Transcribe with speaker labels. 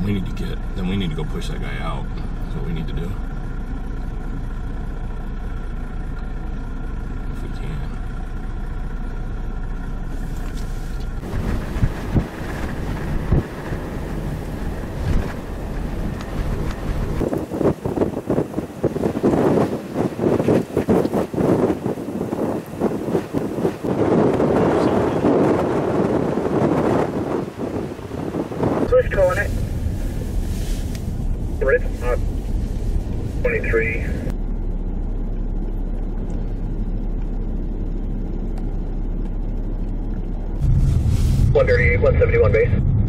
Speaker 1: then we need to go push that guy out. That's what we need to do. If we can.
Speaker 2: Who's calling it? Red 23. 138, 171 base.